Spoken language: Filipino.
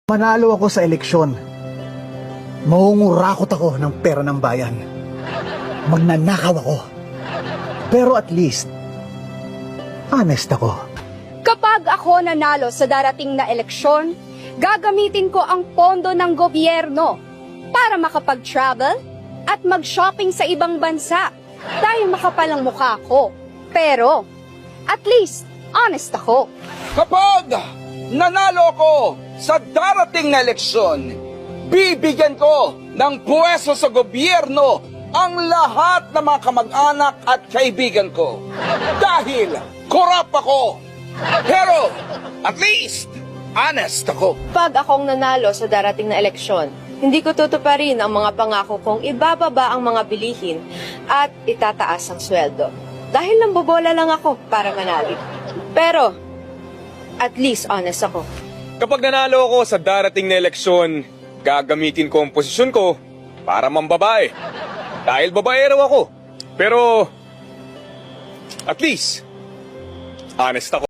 Manalo ako sa eleksyon. Mangungurakot ako ng pera ng bayan. Magnanakaw ako. Pero at least, honest ako. Kapag ako nanalo sa darating na eleksyon, gagamitin ko ang pondo ng gobyerno para makapag-travel at mag-shopping sa ibang bansa dahil makapal ang mukha ko. Pero, at least, honest ako. Kapag nanalo ako sa darating na eleksyon, bibigyan ko ng puwesto sa gobyerno ang lahat ng mga kamag-anak at kaibigan ko. Dahil korap ako. Pero, at least, honest ako. Pag akong nanalo sa darating na eleksyon, hindi ko tutuparin ang mga pangako kong ibababa ang mga bilihin at itataas ang sweldo. Dahil nambobola lang ako para manalo. Pero, at least honest ako. Kapag nanalo ako sa darating na eleksyon, gagamitin ko ang posisyon ko para mambabae. Dahil babaero ako. Pero, at least, honest ako.